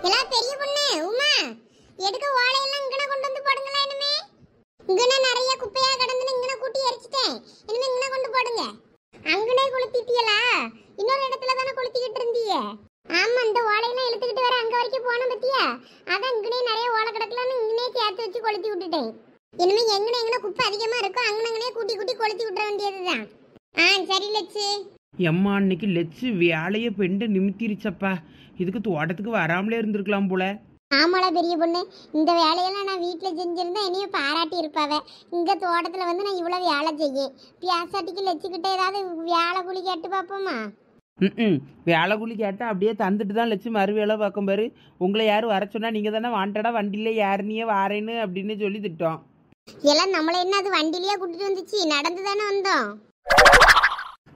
எல்லாம் பெரிய பொண்ணு உமா எடுக்க ஓலையெல்லாம் இங்கன கொண்டு வந்து போடுங்களா இனிமே. இங்கன நிறைய குப்பையா கிடந்துன்னு இங்கன கூட்டி எரிச்சிட்டேன். இனிமே இங்கன கொண்டு போடுங்க. அங்கனே கொளுத்திட்டியலா? இன்னொரு இடத்துல தானே கொளுத்திக்கிட்டு இருந்தீங்க. ஆமா, இந்த ஓலையெல்லாம் இழுத்துக்கிட்டு வர அங்க வரைக்கும் போன பத்தியா? அதான் இங்கனே நிறைய ஓலை கிடக்கலன்னு இங்கனே சேர்த்து வச்சு கொளுத்தி விட்டுட்டேன். இனிமே எங்கன குப்பை அதிகமா இருக்கோ அங்கனே கூட்டி கூட்டி கொளுத்தி விட்டுற வேண்டியதுதான். சரி லட்சு. எம்மா அன்னைக்கு லெச்சு வேலையை பெண்டு நிமித்திருச்சப்பா. இதுக்கு தோட்டத்துக்கு வராமலே இருந்திருக்கலாம் போல. ஆமாடா பெரிய பொண்ணு, இந்த வேலையெல்லாம் நான் வீட்டில் செஞ்சிருந்தா என்னையும் பாராட்டி இருப்பாவ. இங்கே தோட்டத்தில் வந்து நான் இவ்வளோ வேலை செய்யேன். பியாசாட்டிக்கு லட்சுக்கிட்ட ஏதாவது வேலை கூலி கேட்டு பார்ப்போமா? வேலை கூலி கேட்டால் அப்படியே தந்துட்டு தான் லட்சு மறு வேலை பார்க்கும் பாரு. உங்களை யாரும் வர சொன்னா நீங்கள் தானே வாண்டடா வண்டியில் யாருனியே வாரேன்னு அப்படின்னு சொல்லி திட்டோம். எல்லாம் நம்மளை என்ன அது வண்டிலேயே கூட்டிட்டு வந்துச்சு? நடந்து தானே வந்தோம்.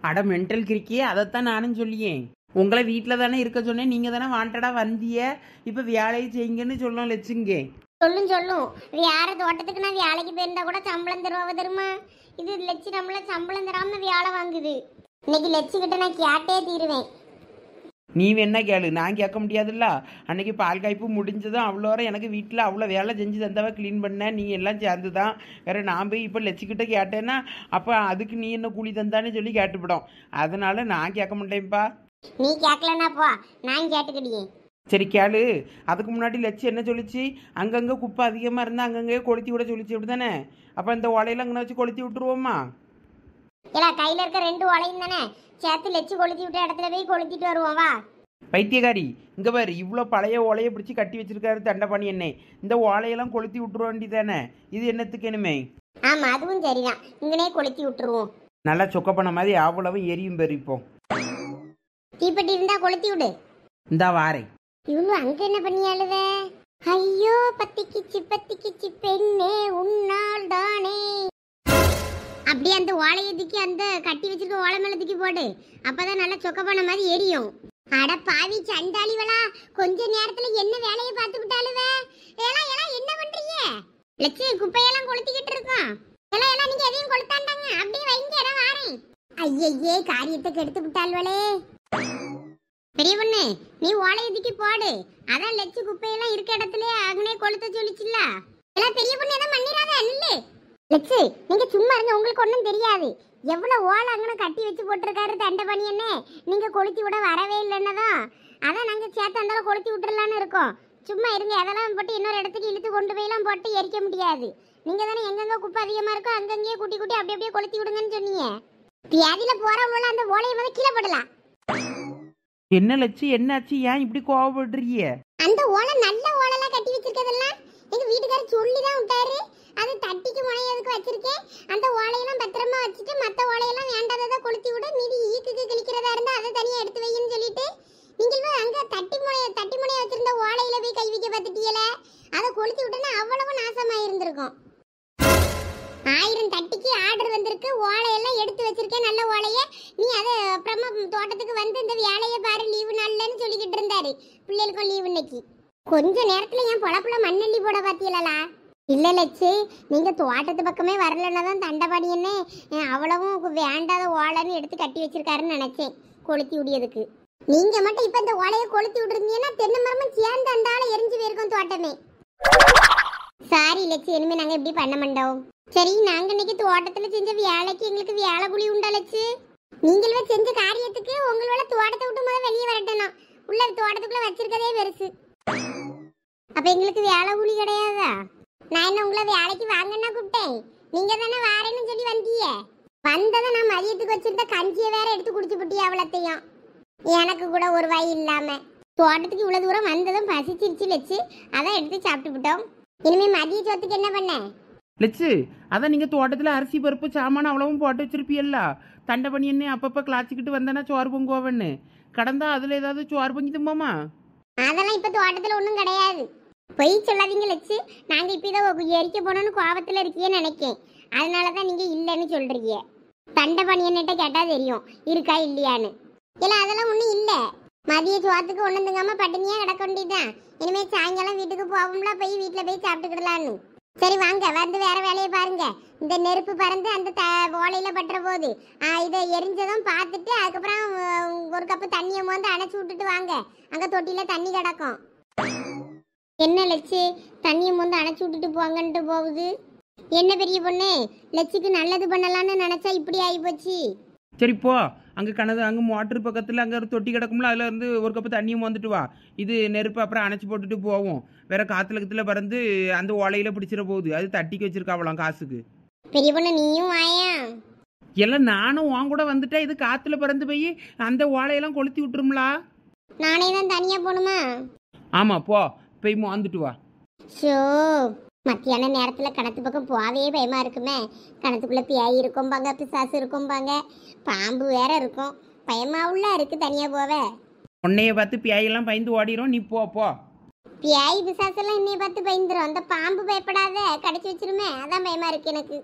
அட மென்டல் கிரிக்கியே, அதைத்தான் நானும் சொல்லியேன். உங்களை வீட்டில் தானே இருக்க சொன்னேன், நீங்கள் தானே வாண்டடா வந்திய, இப்போ வேலையை செய்யுங்கன்னு சொல்லணும் லட்சுங்க. சொல்லும் வேற தோட்டத்துக்கு நான் வேலைக்கு போயிருந்தா கூட சம்பளம் தருவா தருமா? இது லட்சு நம்மள சம்பளம் தராம வேலை வாங்குது. இன்னைக்கு லட்சுக்கிட்ட நான் கேட்டே தீருவேன். நீ வேணா கேளு, நான் கேட்க முடியாதுல்ல. அன்னைக்கு பால் காய்ப்பு முடிஞ்சதும் அவ்வளோ எனக்கு வீட்டில் அவ்வளோ வேலை செஞ்சு தந்தவ க்ளீன் பண்ண நீ எல்லாம் சேர்ந்து தான். வேற நான் போய் இப்போ லட்சிக்கிட்ட கேட்டேன்னா அப்போ அதுக்கு நீ என்ன கூலி தந்தான்னு சொல்லி கேட்டுவிடும். அதனால நான் கேட்க மாட்டேன்ப்பா. நீ கேட்கலன்னா போ, நான் கேட்டுக்கிடியே. சரி கேளு. அதுக்கு முன்னாடி லட்சி என்ன சொல்லிச்சு? அங்கங்கே குப்பை அதிகமாக இருந்தால் அங்கங்கே கொளுத்தி விட சொல்லிச்சு, அப்படி தானே? அப்போ இந்த ஓலையில அங்கே வச்சு கொளுத்தி விட்டுருவோமா? இல்ல, கையில் இருக்க 2 ஓலையும் தானே சேர்த்து லட்சு கொளுத்தி விட்ட இடத்துல போய் கொளுத்திட்டு வருவோம் வா. பைத்தியகாரி, இங்கே பாரு, இவ்வளோ பழைய ஓலையை பிடிச்சி கட்டி வச்சிருக்காரு தண்டபாணி என்ன. இந்த ஓலையெல்லாம் கொளுத்தி விட்டுருவ வேண்டி தானே? இது என்னத்துக்கு இனிமே? ஆமா, அதுவும் சரிதான். இங்கனே கொளுத்தி விட்டுருவோம். நல்லா சொக்க பண்ண மாதிரி அவ்வளவு எரியும் பேர். இப்போ தீப்பெட்டி இருந்தா கொளுத்தி விடு. இந்தா வாரே. இவங்க அங்க என்ன பண்ணியாளுவ? ஐயோ பத்திக்கிச்சு பெண்ணே உன்னால் தானே. அப்படியே அந்த ஓலையை தூக்கி அந்த கட்டி வச்சிருக்க ஓலை மேல தூக்கி போடு. அப்பதான் நல்லா சொக்க பண்ண மாதிரி எரியும். அட பாவி சண்டாளிவளா, கொஞ்ச நேரத்துல என்ன வேலையை பார்த்து விட்டாளுவ. எல்லாம் என்ன பண்றீங்க? லட்சு குப்பையெல்லாம் கொளுத்திக்கிட்டு இருக்கோம். எல்லாம் நீங்க எதையும் கொளுத்தாண்டாங்க, அப்படியே வைங்க, இடம் வாரேன். ஐயே, காரியத்தை கெடுத்து விட்டாள்வளே. பெரிய பொண்ணு, நீ ஓலையை தூக்கி போடு. அதான் லட்சு குப்பையெல்லாம் இருக்க இடத்துல அங்கனே கொளுத்த சொல்லிச்சுல்ல. எல்லாம் பெரிய பொண்ணு எல்லாம் பண்ணிடாத இல்ல. லட்சு, நீங்க சும்மா இருங்க, உங்களுக்கு ஒன்றும் தெரியாது. எவ்வளவு ஓலை அங்கன கட்டி வச்சு போட்டிருக்காரு தண்டபாணி என்ன. நீங்க கொளுத்தி விட வரவே இல்லைன்னதான். அதான் நாங்க சேர்த்து அந்த கொளுத்தி விட்டுறலான்னு இருக்கோம். சும்மா இருங்க, அதெல்லாம் போட்டு இன்னொரு இடத்துக்கு இழுத்து கொண்டு போயெல்லாம் போட்டு எரிக்க முடியாது. நீங்க தானே எங்கெங்க குப்பை அதிகமா இருக்கோ அங்கங்கேயே கூட்டி கூட்டி அப்படியே கொளுத்தி விடுங்கன்னு சொன்னீங்க. வியாதியில போறவங்கள அந்த ஓலையை வந்து கீழே போடலாம். என்ன லட்சு, என்னாச்சு? ஏன் இப்படி கோவப்படுறீங்க? அந்த ஓலை நல்ல ஓலைலாம் கட்டி வச்சிருக்கதெல்லாம் எங்க வீட்டுக்காரர் சொல்லி தான் விட்டாரு. அது தட்டிக்கு முனையதுக்கு வச்சிருக்கேன். அந்த ஓலையெல்லாம் பத்திரமா வச்சுட்டு மற்ற ஓலையெல்லாம் வேண்டாததை கொளுத்தி விட, மீதி ஈக்குக்கு கிழிக்கிறதா இருந்தா அதை தனியா எடுத்து வையின்னு சொல்லிட்டு நீங்களும் அங்க தட்டி முனைய வச்சிருந்த ஓலையில போய் கை வைக்க பார்த்துட்டீங்கள. அதை கொளுத்தி விட்டோன்னா அவ்வளவு நாசமா இருந்திருக்கும். 1000 தட்டிக்கு ஆர்டர் வந்திருக்கு. ஓலையெல்லாம் எடுத்து வச்சிருக்கேன், நல்ல ஓலைய. நீ அதை அப்புறமா தோட்டத்துக்கு வந்து இந்த வேலையை பாரு, லீவு நாள்லன்னு சொல்லிக்கிட்டு இருந்தாரு. பிள்ளைகளுக்கும் லீவு இன்னைக்கு. கொஞ்ச நேரத்துல என் பொழப்புல மண்ணெல்லி போட பாத்தீங்களா? இல்ல லட்சு, நீங்க தோட்டத்து பக்கமே வரலன்னா தான் தண்டபாணி என்ன அவ்வளவும் வேண்டாத ஓலைன்னு எடுத்து கட்டி வச்சிருக்காருன்னு நினைச்சேன் கொளுத்தி விடியதுக்கு. நீங்க மட்டும் இப்ப இந்த ஓலையை கொளுத்தி விட்டுருந்தீங்கன்னா தென்னை மரமும் சேர்ந்து அந்த ஆளை எரிஞ்சு போயிருக்கோம் தோட்டமே. சாரி லட்சு, இனிமே நாங்க இப்படி பண்ண மாட்டோம். சரி, நாங்க இன்னைக்கு தோட்டத்துல செஞ்ச வேலைக்கு எங்களுக்கு வேலை குழி உண்டா லட்சு? நீங்களே செஞ்ச காரியத்துக்கு உங்களோட தோட்டத்தை விட்டு முதல்ல வெளியே வரட்டணும். உள்ள தோட்டத்துக்குள்ள வச்சிருக்கதே பெருசு. அப்ப எங்களுக்கு வேலை கூலி கிடையாதா? நான் என்ன உங்களை வேலைக்கு வாங்கன்னா கூப்பிட்டேன்? நீங்க தானே வாரேன்னு சொல்லி வந்தீங்க. வந்ததை நான் மதியத்துக்கு வச்சிருந்த கஞ்சியை வேற எடுத்து குடிச்சு போட்டியா அவ்வளோத்தையும். எனக்கு கூட ஒரு வாய் இல்லாம தோட்டத்துக்கு இவ்வளவு தூரம் வந்ததும் பசிச்சிருச்சு லட்சு, அதான் எடுத்து சாப்பிட்டு விட்டோம். இனிமே மதிய சோத்துக்கு என்ன பண்ண லட்சு? அதான் நீங்கள் தோட்டத்தில் அரிசி பருப்பு சாமான் அவ்வளவும் போட்டு வச்சிருப்பியல்ல. தண்டபாணி என்ன அப்பப்போ கிளாச்சிக்கிட்டு வந்தானா சோறு பொங்குவோன்னு கடந்தா அதில் ஏதாவது சோறு பொங்கி தும்பாமா? அதெல்லாம் இப்ப தோட்டத்துல ஒன்றும் கிடையாது. பொய் சொல்லாதீங்க லட்சு. நாங்க இப்ப இதை எரிக்க போனோம்னு கோபத்துல இருக்கீங்கன்னு நினைக்கேன். அதனாலதான் நீங்க இல்லைன்னு சொல்றீங்க. தண்டபாணி என்னட்ட கேட்டா தெரியும் இருக்கா இல்லையான்னு. இல்ல அதெல்லாம் ஒண்ணும் இல்ல. மதிய சோத்துக்கு ஒண்ணுந்துங்காம பட்டினியா கிடக்க வேண்டியதுதான். இனிமே சாயங்காலம் வீட்டுக்கு போவோம்ல, போய் வீட்டுல போய் சாப்பிட்டுக்கிடலான்னு. சரி வாங்க, வந்து வேற வேலையை பாருங்க. இந்த நெருப்பு பறந்து அந்த ஓலையில பட்டுற போது இதை எரிஞ்சதும் பார்த்துட்டு அதுக்கப்புறம் ஒரு கப்பு தண்ணியை வந்து அணைச்சி விட்டுட்டு வாங்க. அங்க தொட்டியில தண்ணி கிடக்கும். என்ன லட்சு தண்ணியை வந்து அணைச்சி விட்டுட்டு போங்கன்ட்டு போகுது. என்ன பெரிய பொண்ணு, லட்சுக்கு நல்லது பண்ணலான்னு நினைச்சா இப்படி ஆகி போச்சு. சரி போ, அங்கே அங்கே மோட்ரு பக்கத்தில் அங்கே ஒரு தொட்டி கிடக்கும்ல, அதில் இருந்து ஒரு கப்பு தண்ணியும் வந்துட்டு வா. இது நெருப்பு அப்புறம் அணைச்சி போட்டுட்டு போவோம். வேற காற்றுலகத்தில் பறந்து அந்த ஓலையில் பிடிச்சிட போகுது. அது தட்டிக்கு வச்சிருக்காவலாம் காசுக்கு. பெரிய பொண்ணு நீயும் வாயா. எல்லாம் நானும் உன் கூட வந்துட்டா இது காற்றுல பறந்து போய் அந்த ஓலையெல்லாம் கொளுத்தி விட்டுருங்களா? நானே தான் தனியாக போகணுமா? ஆமாம் போ, போய் வந்துட்டு வா. ஷோ, மத்தியான நேரத்தில் கிணத்து பக்கம் போகவே பயமாக இருக்குமே. கிணத்துக்குள்ளே பியாய் இருக்கும்பாங்க, பிசாசு இருக்கும்பாங்க, பாம்பு வேற இருக்கும். பயமாவுள்ள இருக்கு தனியாக போவே. உன்னைய பார்த்து பியாயெல்லாம் பயந்து ஓடிடும். நீ போ போ. பியாய் பிசாசெல்லாம் என்னைய பார்த்து பயந்துரும். அந்த பாம்பு பயப்படாத, கடிச்சு வச்சிருமே, அதான் பயமாக இருக்கு எனக்கு.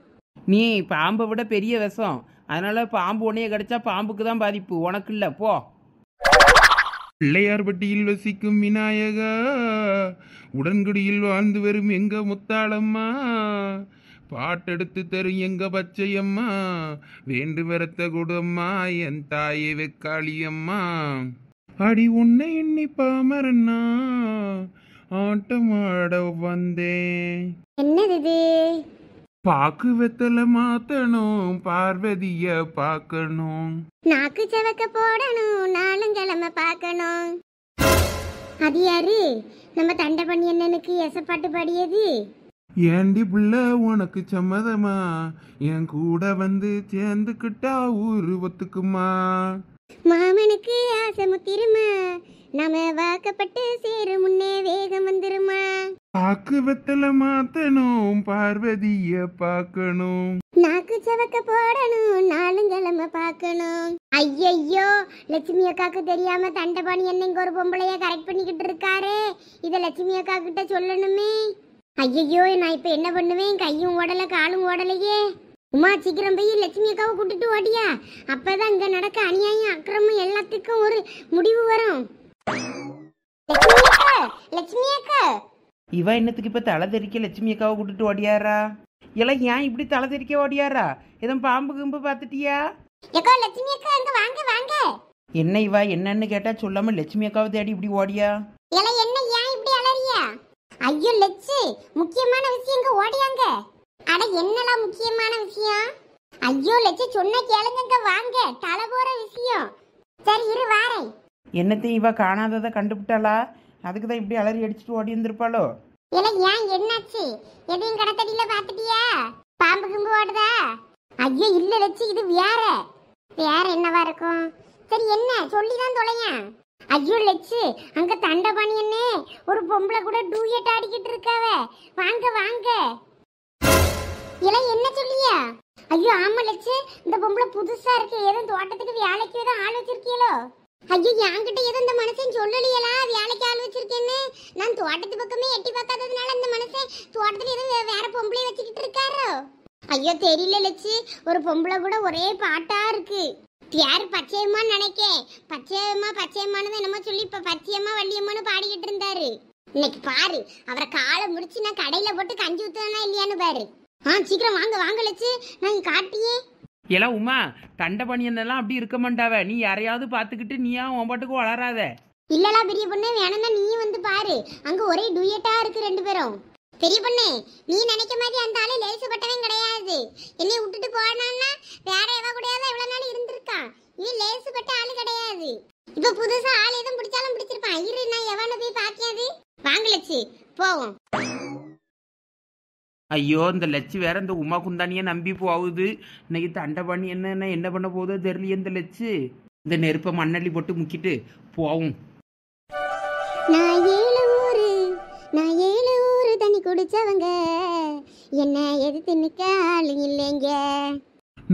நீ பாம்பை விட பெரிய விஷம். அதனால பாம்பு உன்னைய கடிச்சா பாம்புக்கு தான் பாதிப்பு, உனக்கு இல்லை. போ. பிள்ளையார்பட்டியில் வசிக்கும் விநாயகா, உடன்குடியில் வாழ்ந்து வரும் எங்க முத்தாளம்மா, பாட்டெடுத்து தரும் எங்க பச்சையம்மா, வேண்டு வரத்த கொடும்மா என் தாயை வெக்காளியம்மா. அடி உன்னை எண்ணி பாமரன்னா ஆட்டம் ஆட வந்தேன். என்னது இது? பாக்கு வெத்தல மாத்தணும், பார்வதிய பார்க்கணும், நாக்கு சவக்க போடணும், நாளுங்கிழமை பார்க்கணும். அது யாரு? நம்ம தண்டை பண்ணி என்னனுக்கு எசப்பாட்டு பாடியது. ஏண்டி புள்ள உனக்கு சம்மதமா, என் கூட வந்து சேர்ந்துக்கிட்டா ஊரு ஒத்துக்குமா. மாமனுக்கு ஆசை முத்திருமா, நாம வாக்கப்பட்டு சேரு முன்னே வேகம் வந்துருமா. பாக்கு வெத்தல மாத்தணும், பார்வதிய பார்க்கணும், நாக்கு சவக்க போடணும், நாளுங்கிழமை பார்க்கணும். ஐயையோ, லட்சுமி அக்காக்கு தெரியாம தண்டபாணி என்ன இங்க ஒரு பொம்பளைய கரெக்ட் பண்ணிக்கிட்டு இருக்காரு. இத லட்சுமி அக்கா கிட்ட சொல்லணுமே. ஐயையோ, நான் இப்ப என்ன பண்ணுவேன்? கையும் ஓடல, காலும் ஓடலையே. உமா, சீக்கிரம் போய் லட்சுமி அக்காவை கூட்டிட்டு ஓடியா. அப்பதான் இங்க நடக்க அநியாயம் அக்கிரமம் எல்லாத்துக்கும் ஒரு முடிவு வரும். லட்சுமி அக்கா, லட்சுமி அக்கா. இவ என்னத்துக்கு இப்போ தலை தெறிக்க லட்சுமி அக்காவை கூட்டிட்டு ஓடியாரா? எல்லாம் ஏன் இப்படி தலை தெறிக்க ஓடியாரா? எதுவும் பாம்பு கிம்பு பார்த்துட்டியா? அக்கா, லட்சுமி அக்கா, இங்க வாங்க வாங்க. என்ன இவா என்னன்னு கேட்டா சொல்லாம லட்சுமி அக்காவை தேடி இப்படி ஓடியா? என்ன ஏன் இப்படி அலறியா? ஐயோ லட்சு, முக்கியமான விஷயம் இங்க ஓடியாங்க. அட என்னலாம் முக்கியமான விஷயம்? ஐயோ லட்சு, சொன்ன கேளுங்க, வாங்க, தலை போற விஷயம். சரி இரு வாரேன். என்னத்தையும் இவ காணாததை கண்டுபிட்டாளா? அதுக்கு தான் இப்படி அலறி அடிச்சுட்டு ஓடி இருந்திருப்பாளோ? ஏன் என்னாச்சு? எதையும் கடத்தடியில பாத்துட்டியா? பாம்பு கிம்பு ஓடுதா? ஐயோ இல்ல லட்சு, இது வேற வேற என்னவா இருக்கும்? சரி என்ன சொல்லிதான் தொலையா. ஐயோ லட்சு, அங்க தண்டபாணி என்ன ஒரு பொம்பளை கூட டூயட் ஆடிக்கிட்டு இருக்காவ. வாங்க வாங்க. என்ன சொல்லியா? ஐயோ ஆமா லட்சு, இந்த பொம்பளை புதுசா இருக்கு. ஏதோ தோட்டத்துக்கு வேலைக்கு ஏதோ ஆள் வச்சிருக்கீங்களோ? ஐயோ என்கிட்ட ஏதோ இந்த மனுஷன் சொல்லலையலா வேலைக்கு ஆள் வச்சிருக்கேன்னு. நான் தோட்டத்து பக்கமே எட்டி பார்க்காததுனால இந்த மனுஷன் தோட்டத்துல ஏதோ வேற பொம்பளை வச்சுக்கிட்டு இருக்காரோ? ஐயோ தெரியல லட்சு, ஒரு பொம்பளை கூட ஒரே பாட்டா இருக்கு. யாரு பச்சையம்மான்னு நினைக்கேன். பச்சையம்மான்னு என்னமோ சொல்லி இப்ப பச்சையம்மா வள்ளியம்மான்னு பாடிக்கிட்டு இருந்தாரு. இன்னைக்கு பாரு, அவரை காலை முடிச்சு நான் கடையில போட்டு கஞ்சி ஊத்துனா இல்லையான்னு பாரு. சீக்கிரம் வாங்க வாங்க லட்சு, நான் காட்டியே. எல்லாம் உமா, தண்டபாணி என்னெல்லாம் அப்படி இருக்க மாட்டாவ. நீ யாரையாவது பார்த்துக்கிட்டு நீயா உன் பாட்டுக்கு வளராத. இல்லலா பெரிய பொண்ணு, வேணும்னா நீயும் வந்து பாரு. அங்க ஒரே டூயட்டா இருக்கு ரெண்டு பேரும். பெரிய பொண்ணு, நீ நினைக்க மாதிரி அந்த ஆளு லேசுப்பட்டவன் கிடையாது. என்னைய விட்டுட்டு போனான்னா வேற எவ கூடயாவது எவ்வளவு நாள் இருந்திருக்கான். நீ லேசுப்பட்ட ஆளு கிடையாது. இப்ப புதுசா ஆள் எதுவும் பிடிச்சாலும் பிடிச்சிருப்பான். இரு, நான் எவனை போய் பாக்கியாது. வாங்க லட்சு, போவோம். ஐயோ, இந்த லட்சு வேற இந்த உமா குந்தானியை நம்பி போகுது. இன்னைக்கு தண்டபாணி என்ன பண்ண போதோ தெரியலையே இந்த லட்சு. இந்த நெருப்பை மண்ணள்ளி போட்டு முக்கிட்டு போவும். நான் ஏழு ஊரு தண்ணி குடிச்சவங்க, என்ன எதிர்த்து நிக்க ஆளு இல்லைங்க.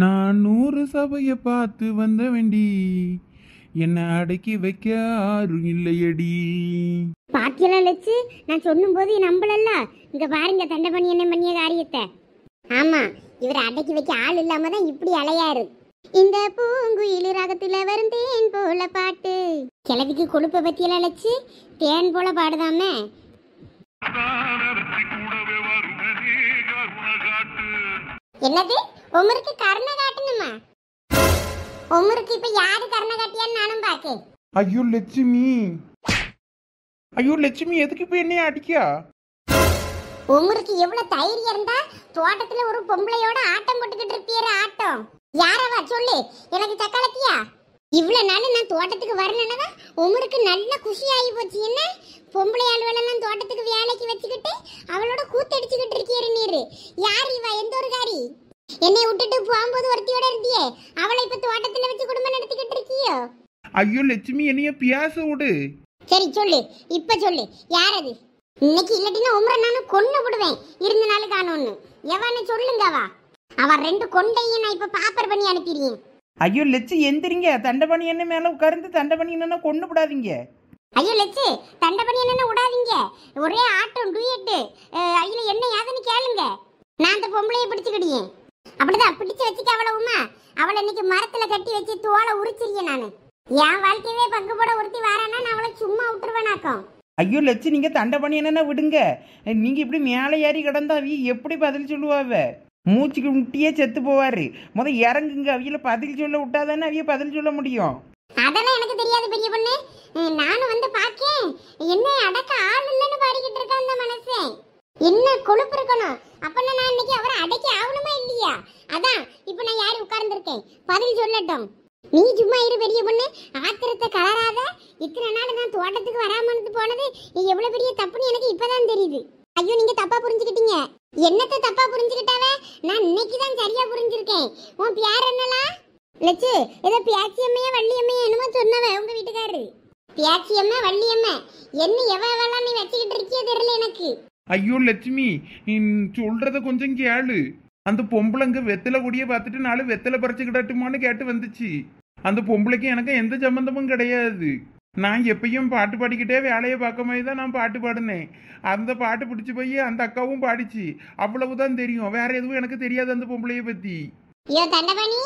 நான் 100 சபைய பார்த்து வந்த வேண்டி, என்ன அடக்கி வைக்க யாரும் இல்லையடி. பாத்தியெல்லாம் லட்சு, நான் சொல்லும் போது நம்பலல்ல. இங்க பாருங்க தண்டபாணி என்ன பண்ணிய காரியத்தை. ஆமா, இவர் அடக்கி வைக்க ஆள் இல்லாம தான் இப்படி அலையாரு. இந்த பூங்குயில் ராகத்துல வரும் தேன் போல பாட்டு. கிழவிக்கு கொழுப்ப பத்தியெல்லாம் லட்சு, தேன் போல பாடுதாமே. என்னது உமருக்கு கருணை காட்டணுமா? உமருக்கு இப்ப யாரு கருணை காட்டியான்னு நானும் பாக்கேன். ஐயோ லட்சுமி, ஐயோ லட்சுமி எதுக்கு இப்ப என்னைய அடிக்கா? உங்களுக்கு எவ்வளவு தைரியம் இருந்தா தோட்டத்துல ஒரு பொம்பளையோட ஆட்டம் போட்டுக்கிட்டு இருப்பியற ஆட்டம். யாரவா சொல்லு, எனக்கு சக்காலத்தியா? இவ்வளவு நாள் நான் தோட்டத்துக்கு வரலன்னா உங்களுக்கு நல்ல குஷி ஆகி போச்சு. என்ன பொம்பளை ஆளுவெல்லாம் தோட்டத்துக்கு வேலைக்கு வச்சுக்கிட்டு அவளோட கூத்தடிச்சுக்கிட்டு இருக்கீரு நீரு. யார் இவ? எந்த ஒரு காரி? என்னை விட்டுட்டு போகும்போது ஒருத்தியோட இருந்தியே, அவளை இப்ப தோட்டத்துல வச்சு குடும்பம் நடத்திக்கிட்டு இருக்கியோ? ஐயோ லட்சுமி என்னைய பேச விடு. சரி சொல்லு, இப்ப சொல்லு, யார் அது? இன்னைக்கு இல்லாட்டினா உமரை நானும் கொன்னு விடுவேன். இருந்த நாள் காணும்னு எவன்னு சொல்லுங்க. அவ ரெண்டு கொண்டையும் நான் இப்ப பாப்பர் பண்ணி அனுப்பிடுறேன். ஐயோ லட்சு எந்திரிங்க, தண்டபணி என்ன மேலே உட்கார்ந்து தண்டபணி என்ன கொண்டு விடாதீங்க. ஐயோ லட்சு, தண்டபணி என்ன விடாதீங்க. ஒரே ஆட்டம் டூயட்டு. ஐயில என்ன யாதுன்னு கேளுங்க. நான் அந்த பொம்பளையை பிடிச்சுக்கிடியேன். அப்படிதான் பிடிச்சு வச்சுக்க அவளவுமா. அவளை இன்னைக்கு மரத்துல கட்டி வச்சு தோலை உரிச்சிருக்கேன் நானு. என் வாழ்க்கையவே பங்கு போட ஒருத்தி வாரானா நான் அவளை சும்மா விட்டுருவேனாக்கும். ஐயோ லட்சு நீங்க தண்டபணி என்னன்னா விடுங்க. நீங்க இப்படி மேலே ஏறி கிடந்தா அவி எப்படி பதில் சொல்லுவாவ? மூச்சுக்கு முட்டியே செத்து போவாரு. இறங்குங்க, அவியில பதில் சொல்ல விட்டாதானே அவிய பதில் சொல்ல முடியும். அதெல்லாம் எனக்கு தெரியாது பெரிய பொண்ணு. நானும் வந்து பாக்கேன், என்ன அடக்க ஆள் இல்லைன்னு பாடிக்கிட்டு இருக்க அந்த மனசன். என்ன கொழுப்பு இருக்கணும். அப்பன்னா நான் இன்னைக்கு அவரை அடக்கி ஆகணுமா இல்லையா? அதான் இப்ப நான் யாரு உட்கார்ந்துருக்கேன், பதில் சொல்லட்டும். நீ சும்மா இரு பெரிய பொண்ணு, ஆத்திரத்தை கலராத. இத்தனை நாள் நான் தோட்டத்துக்கு வராமட்டு போனது எவ்வளவு பெரிய தப்புன்னு எனக்கு இப்பதான் தெரியுது. ஐயோ நீங்க தப்பா புரிஞ்சுக்கிட்டீங்க. என்னத்தை தப்பா புரிஞ்சுக்கிட்டாவ? நான் இன்னைக்குதான் சரியா புரிஞ்சிருக்கேன். உன் பேர் என்னலா? லட்சு, ஏதோ பியாச்சியம்மையா வள்ளியம்மையா என்னமோ சொன்னவ உங்க வீட்டுக்காரரு. பியாச்சியம்மா வள்ளியம்மா என்ன எவ்வளவு நீ வச்சுக்கிட்டு இருக்கியோ தெரியல எனக்கு. ஐயோ லட்சுமி சொல்றத கொஞ்சம் கேளு. அந்த பொம்பளைங்க வெத்தலை கொடிய பார்த்துட்டு நாலு வெத்தலை பறிச்சுக்கிடட்டுமான்னு கேட்டு வந்துச்சு. அந்த பொம்பளைக்கு எனக்கு எந்த சம்பந்தமும் கிடையாது. நான் எப்பயும் பாட்டு பாடிக்கிட்டே வேலையை பார்க்க மாதிரி தான் நான் பாட்டு பாடினேன். அந்த பாட்டு பிடிச்சி போய் அந்த அக்காவும் பாடிச்சு. அவ்வளவுதான் தெரியும், வேற எதுவும் எனக்கு தெரியாது அந்த பொம்பளைய பத்தி. ஐயோ தண்டபாணி,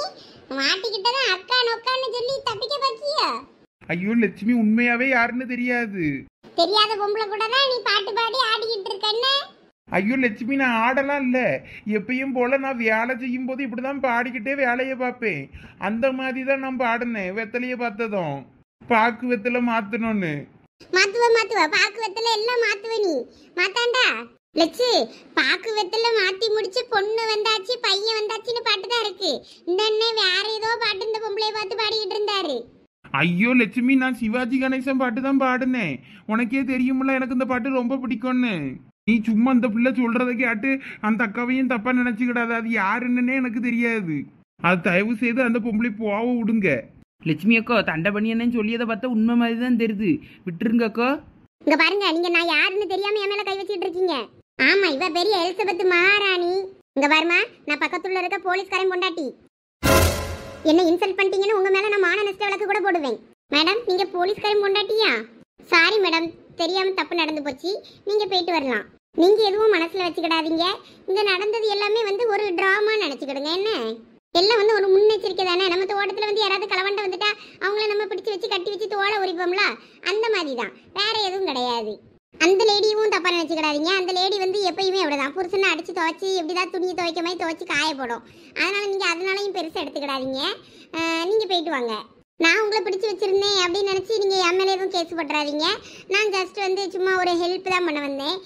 மாட்டிக்கிட்டதான் அக்கா நொக்கான்னு சொல்லி தப்பிக்க பாக்கியா? ஐயோ லட்சுமி உண்மையாவே யாருன்னு தெரியாது. தெரியாத பொம்பளை கூட தான் நீ பாட்டு பாடி ஆடிக்கிட்டு இருக்க. ஐயோ லட்சுமி நான் ஆடலாம் இல்ல, எப்பயும் போல நான் வேலை செய்யும் போது இப்படிதான் பாடிக்கிட்டே வேலையை பார்ப்பேன். அந்த மாதிரி தான் நான் பாடினேன். வெத்தலைய பார்த்ததும் பாக்கு வெத்தலை மாத்தணும்னு. மாத்துவ பாக்கு வெத்தல எல்லாம் மாத்துவ நீ. மாத்தாண்டா லட்சு, பாக்கு வெத்தல மாத்தி முடிச்சு பொண்ணு வந்தாச்சு பையன் வந்தாச்சுன்னு பாட்டு தான் இருக்கு. இந்த அண்ணன் வேற ஏதோ பாட்டு இந்த பொம்பளைய பார்த்து பாடிக்கிட்டு இருந்தாரு. ஐயோ லட்சுமி நான் சிவாஜி கணேசன் பாட்டு தான் பாடினேன். உனக்கே தெரியுமில்ல எனக்கு இந்த பாட்டு ரொம்ப பிடிக்கும்னு. நீ சும்மா அந்த பிள்ளை சொல்றத கேட்டு அந்த அக்காவையும் தப்பா நினைச்சுக்கிடாது. அது யாருன்னே எனக்கு தெரியாது. அது தயவு செய்து அந்த பொம்பளை போக விடுங்க. லட்சுமி அக்கா தண்டபணி என்னன்னு சொல்லியதை பார்த்தா உண்மை மாதிரி தான் தெரியுது. விட்டுருங்க அக்கா. இங்க பாருங்க, நீங்க நான் யாருன்னு தெரியாம என் மேல கை வச்சுட்டு இருக்கீங்க. ஆமா, இவ பெரிய எலிசபெத் மகாராணி. இங்க பாருமா, நான் பக்கத்துல இருக்க போலீஸ்காரன் பொண்டாட்டி. என்ன இன்சல்ட் பண்ணிட்டீங்கன்னு உங்க மேல நான் மான நஷ்ட வழக்கு கூட போடுவேன். மேடம், நீங்க போலீஸ்காரன் பொண்டாட்டியா? சாரி மேடம், தெரியாம தப்பு நடந்து போச்சு. நீங்க போயிட்டு வரலாம். நீங்க எதுவும் மனசுல வச்சுக்கிடாதீங்க. இங்க நடந்தது எல்லாமே ஒரு டிராமா நினைச்சுக்கிடுங்க. என்ன எல்லாம் ஒரு முன்னெச்சரிக்கை தானே. நம்ம தோட்டத்துல யாராவது களவண்ட வந்துட்டா அவங்கள நம்ம பிடிச்சு வச்சு கட்டி வச்சு தோலை உரிப்போம்ல, அந்த மாதிரி தான், வேற எதுவும் கிடையாது. அந்த லேடியும் தப்பா நினைச்சுக்கிடாதீங்க. அந்த லேடி எப்பயுமே அப்படிதான், புருஷனை அடிச்சு துவைச்சி எப்படிதான் துணியை துவைக்க மாதிரி துவைச்சி காய போடும். அதனால நீங்க அதனாலையும் பெருசா எடுத்துக்கிடாதீங்க. நீங்க போயிட்டு வாங்க. நான் உங்களை பிடிச்சி வச்சிருந்தேன் அப்படின்னு நினச்சி நீங்கள் என் மேலே எதுவும் கேஸ் போட்டுறாதீங்க. நான் ஜஸ்ட் சும்மா ஒரு ஹெல்ப் தான் பண்ண வந்தேன்.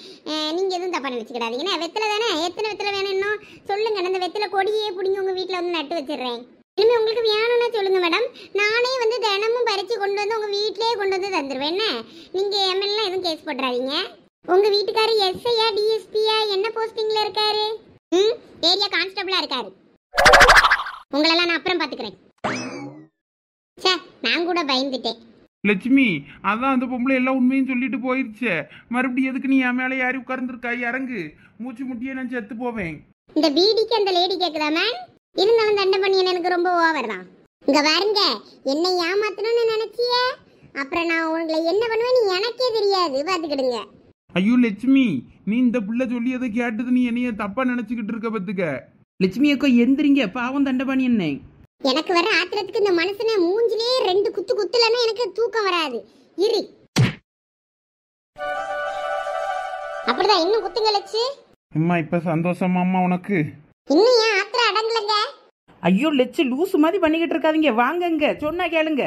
நீங்கள் எதுவும் தப்பாக நினச்சிக்கிடாதீங்கன்னா. வெத்தலை தானே, எத்தனை வெத்தலை வேணும்னோ சொல்லுங்கள். அந்த வெத்தலை கொடியே பிடிங்கி உங்கள் வீட்டில் நட்டு வச்சிடுறேன். இனிமேல் உங்களுக்கு வேணும்னா சொல்லுங்கள் மேடம். நானே தினமும் பறித்து கொண்டு வந்து உங்கள் வீட்டிலேயே கொண்டு வந்து தந்துடுவேன். என்ன நீங்கள் என் மேலாம் எதுவும் கேஸ் போட்டுறாதீங்க. உங்கள் வீட்டுக்காரர் எஸ்ஐயா டிஎஸ்பியா என்ன போஸ்டிங்கில் இருக்காரு? ஏரியா கான்ஸ்டபிளாக இருக்காரு. உங்களெல்லாம் நான் அப்புறம் பார்த்துக்கிறேன். சே, நான் கூட பயந்துட்டேன். லட்சுமி, அதான் அந்த பொம்பளை எல்லாம் உண்மையும் சொல்லிட்டு போயிருச்சே. மறுபடியும் எதுக்கு நீ என் மேலே யாரி உட்கார்ந்துருக்கா? இறங்கு, மூச்சு முட்டியே நான் செத்து போவேன். இந்த பீடிக்கு அந்த லேடி கேக்குதா மேம்? இருந்தாலும் தண்டை பண்ணி எனக்கு ரொம்ப ஓவர் தான். இங்க பாருங்க, என்னை ஏமாத்தணும்னு நினைச்சிய அப்புறம் நான் உங்களை என்ன பண்ணுவேன்னு எனக்கே தெரியாது, பாத்துக்கிடுங்க. ஐயோ லட்சுமி, நீ இந்த பிள்ளை சொல்லி அதை கேட்டது நீ என்னைய தப்பா நினைச்சுக்கிட்டு இருக்க பத்துக்க. லட்சுமி அக்கா எந்திரிங்க, பாவம் தண்டபாணி என்ன. எனக்கு வர ஆத்திரத்துக்கு இந்த மனுஷனை மூஞ்சிலே 2 குத்து குத்துலன்னா எனக்கு தூக்கம் வராது. இரு, அப்படிதான் இன்னும் குத்துங்க லட்சு. அம்மா இப்ப சந்தோஷமா அம்மா உனக்கு? இன்னும் ஏன் ஆத்திரம் அடங்கலங்க? ஐயோ லட்சு, லூசு மாதிரி பண்ணிக்கிட்டு இருக்காதீங்க. வாங்கங்க, சொன்னா கேளுங்க.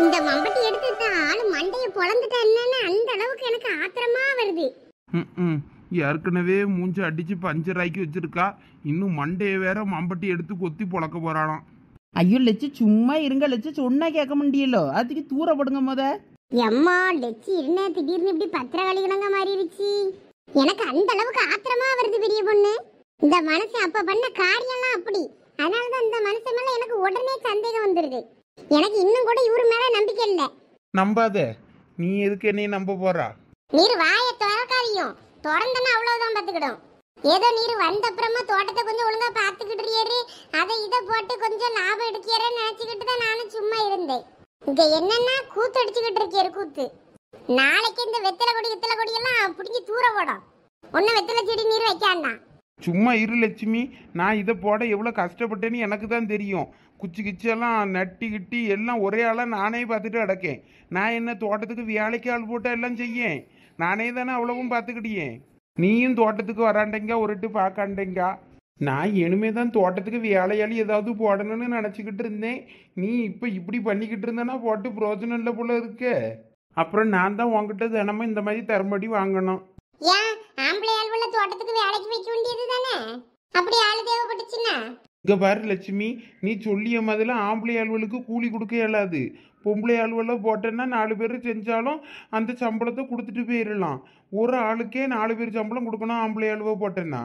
இந்த மம்பட்டி எடுத்து ஆளு மண்டைய பொளந்துட்டா என்னன்னு அந்த அளவுக்கு எனக்கு ஆத்திரமா வருது. ம் ஏற்கனவே மூஞ்சி அடிச்சு பஞ்சர் ஆக்கி வச்சிருக்கா, இன்னும் மண்டையை வேற மம்பட்டி எடுத்து கொத்தி பொழக்க போறாளாம். ஐயோ லட்சு சும்மா இருங்க லட்சு, சொன்னா கேட்க முடியலோ, அதுக்கு தூரப்படுங்க முத. எம்மா லெச்சி என்ன திடீர்னு இப்படி பத்திரகாளிகணங்க மாறிடுச்சு. எனக்கு அந்த அளவுக்கு ஆத்திரமா வருது பெரிய பொண்ணு. இந்த மனுஷன் அப்ப பண்ண காரியம்லாம் அப்படி, அதனாலதான் இந்த மனுஷன் மேல எனக்கு உடனே சந்தேகம் வந்துருது. எனக்கு இன்னும் கூட இவரு மேல நம்பிக்கை இல்ல. நம்பாத, நீ எதுக்கு என்னைய நம்ப போறா? நீர் வாய திறக்காதியும், திறந்தனா அவ்வளவுதான் பாத்துக்கிடும். ஏதோ நீர் வந்த அப்புறமா தோட்டத்தை கொஞ்சம் ஒழுங்கா பாத்துக்கிட்டு அதை இதை போட்டு கொஞ்சம் லாபம் எடுக்கிறேன்னு நினைச்சுக்கிட்டு தான் நானும் சும்மா இருந்தேன். இங்க என்னன்னா கூத்து அடிச்சுக்கிட்டு இருக்கியாரு கூத்து. நாளைக்கு இந்த வெத்தலை கொடி எல்லாம் பிடிங்கி தூர போடும். ஒன்னும் வெத்தலை செடி நீர் வைக்காண்டாம். சும்மா இரு லட்சுமி, நான் இதை போட எவ்வளோ கஷ்டப்பட்டேன்னு எனக்கு தான் தெரியும். குச்சி கிச்செல்லாம் நட்டி கிட்டி எல்லாம் ஒரே ஆளாக நானே பார்த்துட்டு அடக்கேன். நான் என்ன தோட்டத்துக்கு வேலைக்கு ஆள் போட்டால் எல்லாம் செய்யேன், நானே தானே அவ்வளவும் பார்த்துக்கிட்டியேன். நீயும் தோட்டத்துக்கு வராண்டேங்க ஒருட்டு பார்க்காண்டேங்க. நான் இனிமே தான் தோட்டத்துக்கு வேலையாளி ஏதாவது போடணும்னு நினச்சிக்கிட்டு இருந்தேன். நீ இப்போ இப்படி பண்ணிக்கிட்டு இருந்தேன்னா போட்டு பிரோஜனம் இல்லை போல இருக்க. அப்புறம் நான் தான் உங்ககிட்ட தினமும் இந்த மாதிரி தரும்படி வாங்கணும். ஏன் ஆம்பளை ஆள்வள்ள தோட்டத்துக்கு வேலைக்கு வைக்க வேண்டியது தானே? அப்படி ஆளு தேவைப்பட்டுச்சுன்னா இங்க பாரு லட்சுமி, நீ சொல்லிய மாதிரில ஆம்பளை ஆள்வலுக்கு கூலி கொடுக்க இயலாது. பொம்பளை ஆள்வல போட்டேன்னா 4 பேர் செஞ்சாலும் அந்த சம்பளத்தை கொடுத்துட்டு போயிடலாம். ஒரு ஆளுக்கே 4 பேர் சம்பளம் கொடுக்கணும் ஆம்பளை ஆள்வ போட்டேன்னா.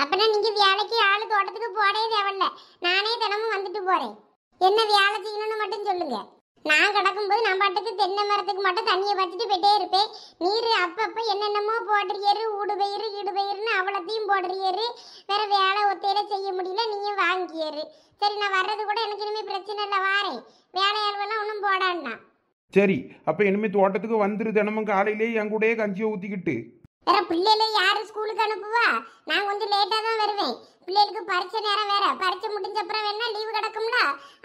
அப்பனா நீங்க வேலைக்கு ஆளு தோட்டத்துக்கு போடவே தேவையில்ல, நானே தினமும் வந்துட்டு போறேன். என்ன வேலை செய்யணும்னு மட்டும் சொல்லுங்க. நான் கிடக்கும்போது நான் பாட்டுக்கு தென்னை மரத்துக்கு மட்டும் தண்ணியை வச்சுட்டு போயிட்டே இருப்பேன். நீர் அப்பப்ப என்னென்னமோ போடுறியரு, ஊடுபயிறு இடுபயிறுன்னு அவ்வளோத்தையும் போடுறியரு. வேற வேலை ஒத்தையில செய்ய முடியல, நீயும் வாங்கியரு. சரி, நான் வர்றது கூட எனக்கு இனிமே பிரச்சனை இல்லை, வாரேன். வேலையாள்வெல்லாம் ஒன்றும் போடாண்டாம். சரி, அப்ப இனிமே தோட்டத்துக்கு வந்துரு, தினமும் காலையிலே என் கூடயே கஞ்சியை ஊத்திக்கிட்டு. வேற பிள்ளைல யாரு ஸ்கூலுக்கு அனுப்புவா? நான் கொஞ்சம் லேட்டா தான் வருவேன். பிள்ளைகளுக்கு பரீட்சை நேரம் வேற, பரீட்சை முடிஞ்ச அப்புறம் வேணா லீவு கிடக்கும்ல,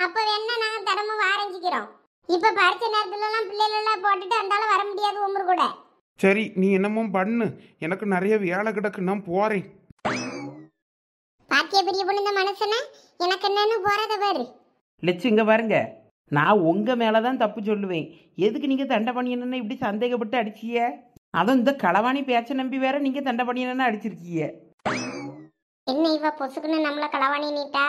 அப்ப வேணா நாங்க தினமும் ஆரம்பிக்கிறோம். இப்ப பரீட்சை நேரத்துல எல்லாம் பிள்ளைகளெல்லாம் போட்டுட்டு அந்தால வர முடியாது உமர் கூட. சரி, நீ என்னமோ பண்ணு, எனக்கு நிறைய வேலை கிடக்கு, நான் போறேன். பாத்திய பெரிய பொண்ணு இந்த மனுஷன, எனக்கு என்னன்னு போறத பாரு. லட்சு இங்க பாருங்க, நான் உங்க மேலதான் தப்பு சொல்லுவேன். எதுக்கு நீங்க தண்டை பண்ணியன்னு இப்படி சந்தேகப்பட்டு அடிச்சிய? அதுவும் இந்த களவாணி பேச்ச நம்பி வேற நீங்க தண்டை பண்ணியன்னு அடிச்சிருக்கீங்க. என்ன இவ பொசுக்குன்னு நம்மள களவாணி நீட்டா?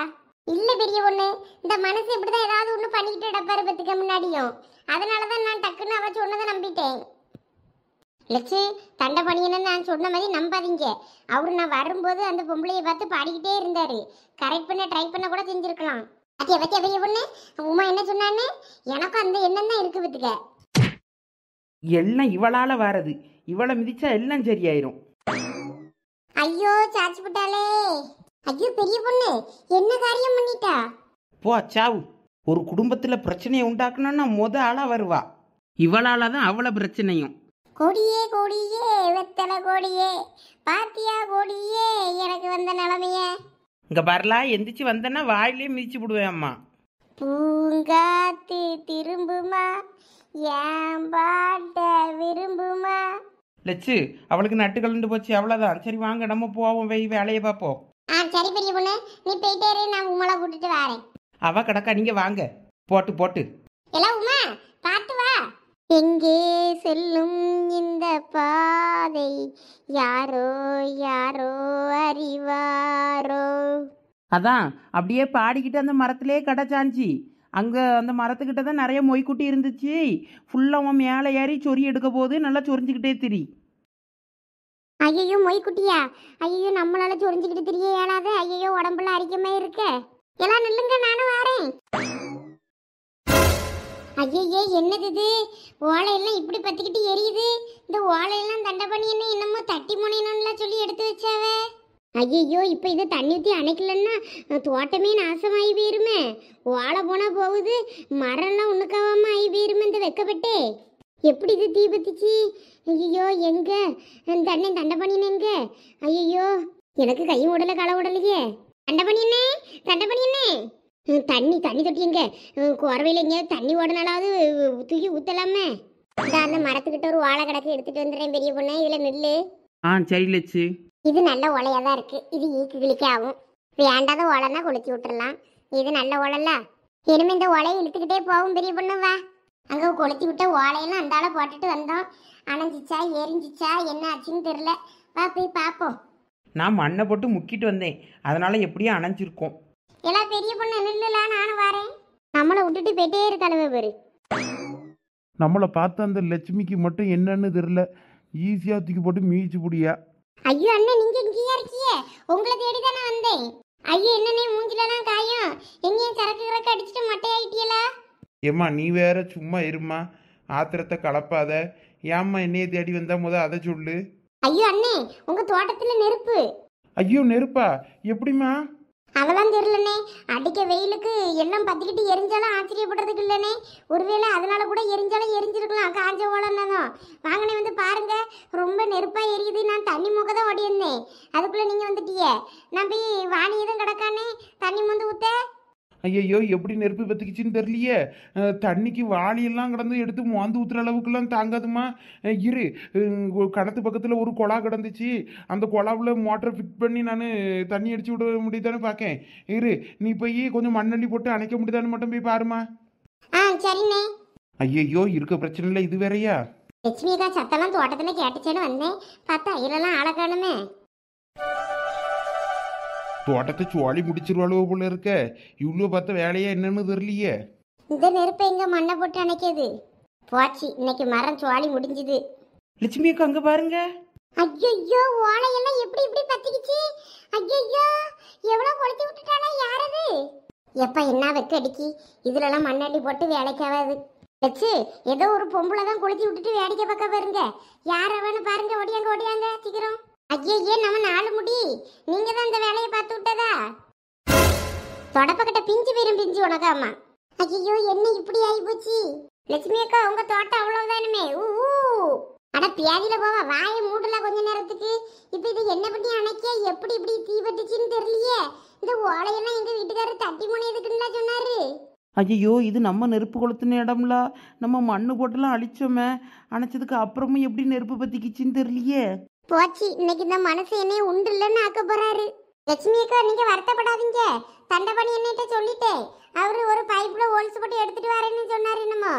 இல்ல பெரிய பொண்ணு, இந்த மனசு இப்படிதான் ஏதாவது ஒண்ணு பண்ணிக்கிட்டு இடப்பாரு பத்துக்க முன்னாடியும். அதனாலதான் நான் டக்குன்னு அவ சொன்னதை நம்பிட்டேன். லட்சு, தண்டை பண்ணியன்னு நான் சொன்ன மாதிரி நம்பாதீங்க. அவரு நான் வரும்போது அந்த பொம்பளையை பார்த்து பாடிக்கிட்டே இருந்தாரு. கரெக்ட் பண்ண ட்ரை பண்ண கூட செஞ்சிருக்கலாம். பத்தியா பத்தியா பெரிய பொண்ணு, உமா என்ன சொன்னான்னு எனக்கும் அந்த எண்ணம் தான் இருக்கு பத்துக்க. எல்லாம் இவளால வாரது, இவளை மிதிச்சா எல்லாம் சரியாயிரும். ஐயோ சாச்சி விட்டாலே. ஐயோ பெரிய பொண்ணு, என்ன காரியம் பண்ணிட்டா? போ சாவு. ஒரு குடும்பத்துல பிரச்சனையை உண்டாக்கணும்னா ஆளா வருவா. இவளால தான் அவளை பிரச்சனையும். கொடியே கொடியே வெத்தலை கொடியே, பாத்தியா கொடியே எனக்கு வந்த நிலைமைய. இங்க வரலாம், எந்திரிச்சு வந்தேன்னா வாயிலே மிதிச்சு விடுவேன் அம்மா. பூங்காத்து திரும்புமா, ஏன் பாட்ட விரும்புமா. லட்சு, அவளுக்கு நட்டு கலந்து போச்சு, அவ்வளோதான். சரி வாங்க நம்ம போவோம், வேலையை பார்ப்போம். சரி பெரிய பொண்ணு, நீ போயிட்டே இரு, நான் உமாளை கூட்டிட்டு வரேன். அவ கிடக்கா, நீங்க வாங்க. போட்டு போட்டு எல்லாம் உமா பார்த்து வா. எங்கே செல்லும் இந்த பாதை, யாரோ யாரோ அறிவாரோ. அதான் அப்படியே பாடிக்கிட்டு அந்த மரத்திலே கிடைச்சாஞ்சி. அங்கே அந்த மரத்துக்கிட்ட தான் நிறைய மொய்க்குட்டி இருந்துச்சு. ஃபுல்லாக அவன் மேலே ஏறி சொறி எடுக்க போது நல்லா சொரிஞ்சுக்கிட்டே திரி. ஐயோ மொய்க்குட்டியா, ஐயோ நம்மளால சொரிஞ்சுக்கிட்டு திரிய இயலாத. ஐயோ உடம்புல அரிக்கமே இருக்க. எல்லாம் நில்லுங்க, நானும் வரேன். ஐயோ என்னது இது, ஓலையெல்லாம் இப்படி பத்திக்கிட்டு எரியுது. இந்த ஓலையெல்லாம் தண்டை பண்ணி என்ன என்னமோ தட்டி முனையணும்லாம் சொல்லி எடுத்து வச்சாவே. ஐயோ இப்போ இதை தண்ணி ஊற்றி அணைக்கலன்னா தோட்டமே நாசமாகி போயிருமே. ஓலை போனா போகுது, மரம்லாம் ஒன்றுக்காவாம ஆகி போயிருமே இந்த வெக்கப்பட்டே. எப்படி இது தீ பத்திச்சு? ஐயோ எங்க தண்டை பண்ணினேங்க? ஐயோ எனக்கு கை உடலை களை உடலையே. தண்டை பண்ணினே, தண்டை பண்ணினே. தண்ணி தொட்டி எங்க? குறவையில் எங்கேயாவது தண்ணி ஓடனாலாவது தூக்கி ஊற்றலாமே. இந்த அந்த மரத்துக்கிட்ட ஒரு ஓலை கிடக்கு, எடுத்துட்டு வந்துடுறேன் பெரிய பொண்ணு. இதில் நில்லு. சரி லட்சு. இது நல்ல ஓலையாக தான் இருக்கு. இது ஈக்கு கிளிக்க ஆகும். வேண்டாத ஓலைன்னா கொளுத்தி விட்டுறலாம். இது நல்ல ஓலைல்ல. இனிமே இந்த ஓலையை இழுத்துக்கிட்டே போகும் பெரிய பொண்ணு. வா. அங்கே கொளுத்தி விட்ட ஓலையெல்லாம் அந்தால போட்டுட்டு வந்தோம். அணைஞ்சிச்சா எரிஞ்சிச்சா என்ன ஆச்சுன்னு தெரில. வா போய் பார்ப்போம். நான் மண்ணை போட்டு முக்கிட்டு வந்தேன், அதனால எப்படியும் அணைஞ்சிருக்கோம். எல்லாம் பெரிய பொண்ணு நில்லுலாம், நானும் வரேன். நம்மளை விட்டுட்டு போயிட்டே இருக்காளுவே பேரு. நம்மளை பார்த்து அந்த லட்சுமிக்கு மட்டும் என்னன்னு தெரில, ஈஸியாக தூக்கி போட்டு மீச்சு புடியா. ஐயோ அண்ணன், நீங்க இங்கேயா இருக்கியே? உங்களை தேடி தானே வந்தேன். ஐயோ என்னன்னே மூஞ்சிலலாம் காயம், எங்கேயும் சரக்கு கறக்கு அடிச்சுட்டு மட்டையாயிட்டியலா? ஏம்மா நீ வேற சும்மா இருமா, ஆத்திரத்தை கலப்பாத. ஏம்மா என்னைய தேடி வந்தா அதை சொல்லு. ஐயோ அண்ணே, உங்க தோட்டத்துல நெருப்பு. ஐயோ நெருப்பா? எப்படிம்மா? அதெல்லாம் தெரியலண்ணே. அடிக்க வெயிலுக்கு எல்லாம் பத்திக்கிட்டு எரிஞ்சாலும் ஆச்சரியப்படுறதுக்கு இல்லைண்ணே. ஒருவேளை அதனால கூட எரிஞ்சாலும் எரிஞ்சிருக்கலாம், காஞ்ச ஓலன்னதும். வாங்கினே வந்து பாருங்க, ரொம்ப நெருப்பா எரியுது. நான் தண்ணி மூக்க தான் ஓடியிருந்தேன், அதுக்குள்ள நீங்க வந்துட்டிய. நான் போய் வாணி எதுவும் கிடக்கானே தண்ணி மொந்து ஊத்த. ஐயோ எப்படி நெருப்பு பற்றிக்கிச்சின்னு தெரியலையே. தண்ணிக்கு வாளியெல்லாம் கிடந்து எடுத்து மோந்து ஊற்றுற அளவுக்குலாம் தாங்காதுமா. இரு, கிணத்து பக்கத்தில் ஒரு குழா கிடந்துச்சு, அந்த குழாவில் மோட்டரை ஃபிட் பண்ணி நான் தண்ணி அடிச்சு விட முடியுதானு பார்க்கேன். இரு, நீ போய் கொஞ்சம் மண்ணள்ளி போட்டு அணைக்க முடியுதான்னு மட்டும் போய் பாருமா. சரிண்ணே. ஐயோ இருக்க பிரச்சனை இல்லை, இது வேறையா? லட்சுமிக்கா சத்தெல்லாம் தோட்டத்துல கேட்டுச்சேன்னு வந்தேன், பார்த்தா இதெல்லாம் அழகானுமே. தோட்டத்தை சுவாலி முடிச்சிருவாளோ போல இருக்க. இவ்வளோ பார்த்த வேலையா என்னன்னு தெரியலையே. இந்த நெருப்பை எங்க மண்ணை போட்டு அணைக்கிது? போச்சு, இன்னைக்கு மரம் சுவாலி முடிஞ்சுது. லட்சுமி அக்கா அங்கே பாருங்க. ஐயோ ஓலையெல்லாம் எப்படி இப்படி பத்திக்கிச்சு? ஐயோ எவ்வளவு கொளுத்தி விட்டுட்டானா? யாரது? எப்ப என்ன வெக்க அடிக்கி, இதுலலாம் மண்ணள்ளி போட்டு வேலைக்காவாது. வச்சு ஏதோ ஒரு பொம்பளை தான் கொளுத்தி விட்டுட்டு வேடிக்கை பார்க்க பாருங்க. யார் அவனு பாருங்க, ஓடியாங்க ஓடியாங்க சீக்கிரம். ஐயே நம்ம 4 முடி, நீங்க தான் இந்த வேலையை பார்த்து விட்டதா? தொடப்பக்கிட்ட பிஞ்சு போயிரும், பிஞ்சு உனக்காமா. ஐயோ என்ன இப்படி ஆகி போச்சு? லட்சுமி அக்கா உங்க தோட்டம் அவ்வளவுதானுமே? அட பியாதியில போவா, வாயை மூடல கொஞ்ச நேரத்துக்கு. இப்ப இது என்ன பண்ணி அணைக்க, எப்படி இப்படி தீ பட்டுச்சுன்னு தெரியலையே. இந்த ஓலையெல்லாம் எங்க வீட்டுக்காரர் தட்டி முனையதுக்குன்னா சொன்னாரு. ஐயோ இது நம்ம நெருப்பு கொளுத்துன இடம்ல, நம்ம மண்ணு போட்டெல்லாம் அழிச்சோமே, அணைச்சதுக்கு அப்புறமும் எப்படி நெருப்பு பற்றிக்கிச்சின்னு தெரியலையே. போச்சு, இன்னைக்கு இந்த மனசு என்னைய உண்டு இல்லைன்னு ஆக்க போறாரு. லட்சுமி அக்கா நீங்க வருத்தப்படாதீங்க, தண்டபணி என்னிட்ட சொல்லிட்டேன். அவரு ஒரு பைப்ல ஹோல்ஸ் போட்டு எடுத்துட்டு வரேன்னு சொன்னாரு. என்னமோ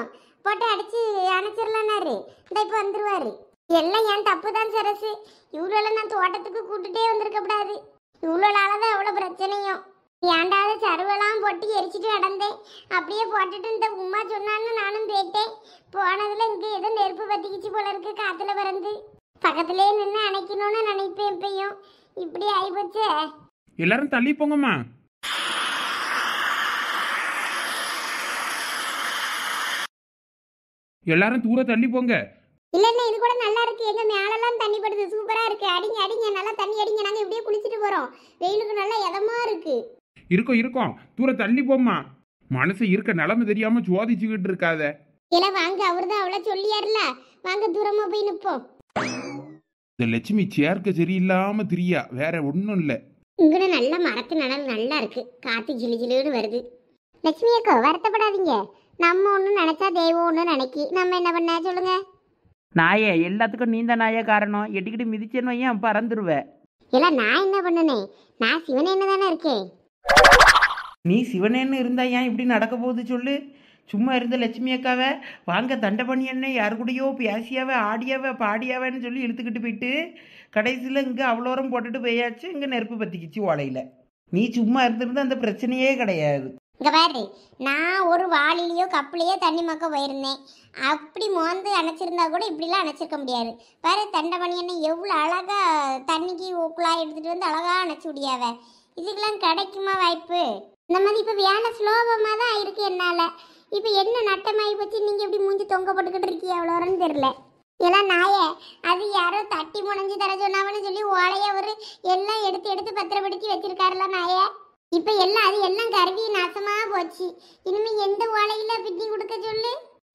போட்டு அடிச்சு அணைச்சிடலான்னாரு. இந்த இப்ப வந்துருவாரு. எல்லாம் என் தப்பு தான் சரசு. இவ்வளோ நான் தோட்டத்துக்கு கூட்டுட்டே வந்திருக்க கூடாது. இவ்வளோனாலதான் அவ்வளோ பிரச்சனையும். ஏண்டாவது சருவெல்லாம் போட்டு எரிச்சிட்டு நடந்தேன். அப்படியே போட்டுட்டு இந்த உமா சொன்னான்னு நானும் போயிட்டேன். போனதுல இங்க ஏதோ நெருப்பு பத்திக்கிச்சு போல இருக்கு, காத்துல பறந்து. பக்கத்திலே நின்று அணைக்கணும்னு நினைப்பேன். இப்பயும் இப்படி ஆயிப்போச்சே. எல்லாரும் தள்ளி போங்கம்மா. எல்லாரும் தூர தள்ளி போங்க. இல்லைன்னா இது கூட நல்லா இருக்கு. எங்க மேலெல்லாம் தண்ணி படுது, சூப்பரா இருக்கு. அடிங்க அடிங்க, நல்லா தண்ணி அடிங்க. நாங்க இப்படியே குளிச்சுட்டு போறோம். வெயிலுக்கு நல்லா இதமா இருக்கு. இருக்கோம் தூர தள்ளி போம்மா. மனசு இருக்க நிலைமை தெரியாம சோதிச்சுக்கிட்டு இருக்காத. இல்ல வாங்க, அவர்தான் அவளை சொல்லியாருல, வாங்க தூரமா போய் நிப்போம். இந்த லட்சுமி சேர்க்க சரியில்லாம திரியா, வேற ஒன்றும் இல்லை. இங்கன நல்ல மரத்து நிழல் நல்லா இருக்கு, காத்து ஜிலு ஜிலுன்னு வருது. லட்சுமி அக்கா வருத்தப்படாதீங்க, நம்ம ஒன்றும் நினைச்சா தெய்வம் ஒன்று நினைக்கி. நம்ம என்ன பண்ண சொல்லுங்க? நாயே எல்லாத்துக்கும் நீந்த நாயே காரணம். எட்டிக்கிட்டு மிதிச்சேன்னு வையன் பறந்துருவேன். இல்ல நான் என்ன பண்ணனேன்? நான் சிவனேன்னு தானே இருக்கேன். நீ சிவனேன்னு இருந்தா ஏன் இப்படி நடக்க போகுது சொல்லு. சும்மா இருந்த லட்சுமி அக்காவை வாங்க தண்டபணி என்ன யாரு கூடயோ பேசியாவே ஆடியாவே பாடியாவேன்னு சொல்லி இழுத்துக்கிட்டு போயிட்டு கடைசியில் இங்கே அவ்வளோரம் போட்டுட்டு போயாச்சு. இங்கே நெருப்பு பற்றிக்கிச்சு ஓலையில். நீ சும்மா இருந்திருந்தா அந்த பிரச்சனையே கிடையாது. இங்க பாரு, நான் ஒரு வாளிலையோ கப்புலையோ தண்ணி மக்க போயிருந்தேன். அப்படி மோந்து அணைச்சிருந்தா கூட இப்படிலாம் அணைச்சிருக்க முடியாது. பாரு தண்டபணி என்ன எவ்வளோ அழகா தண்ணிக்கு குழாய் எடுத்துட்டு வந்து அழகா அணைச்சி விடியாவ. இதுக்கெல்லாம் கிடைக்குமா வாய்ப்பு? இந்த மாதிரி இப்போ வேலை சுலோபமாக தான் இருக்கு என்னால். இப்போ என்ன நட்டமாகி போச்சு, நீங்கள் இப்படி மூஞ்சி தொங்க போட்டுக்கிட்டு இருக்கீங்க அவ்வளோன்னு தெரில. எல்லாம் நாயே, அது யாரோ தட்டி முனைஞ்சு தர சொன்னாவன்னு சொல்லி ஓலைய ஒரு எல்லாம் எடுத்து எடுத்து பத்திரப்படுத்தி வச்சிருக்காருல நாயே. இப்போ எல்லாம் அது எல்லாம் கருவி நாசமாக போச்சு. இனிமேல் எந்த ஓலையில பிட்டி கொடுக்க சொல்லு.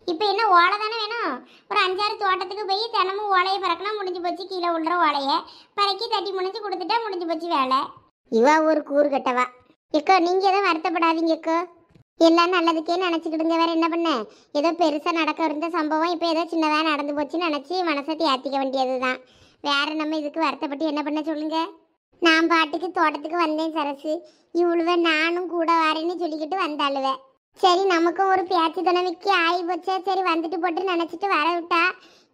இப்போ என்ன ஓலை தானே வேணும்? ஒரு 5-6 தோட்டத்துக்கு போய் தினமும் ஓலையை பறக்கினா முடிஞ்சு போச்சு. கீழே விழுற ஓலையை பறக்கி தட்டி முனைஞ்சு கொடுத்துட்டா முடிஞ்சு போச்சு வேலை. இவா ஒரு கூறு கட்டவா. எக்கோ நீங்கள் எதுவும் வருத்தப்படாதீங்க எக்கோ, எல்லாம் நல்லதுக்கே நினச்சிக்கிடுங்க. வேற என்ன பண்ண, ஏதோ பெருசாக நடக்க இருந்த சம்பவம் இப்போ ஏதோ சின்னதாக நடந்து போச்சுன்னு நினச்சி மனசை தேத்திக்க வேண்டியது தான். வேற நம்ம இதுக்கு வருத்தப்பட்டு என்ன பண்ண சொல்லுங்க? நான் பாட்டுக்கு தோட்டத்துக்கு வந்தேன் சரசு. இவ்வளவு நானும் கூட வரேன்னு சொல்லிக்கிட்டு வந்தாளுவேன். சரி நமக்கும் ஒரு பேச்சு துணைவிக்கு ஆகி போச்சே, சரி வந்துட்டு போட்டு நினச்சிட்டு வர விட்டா.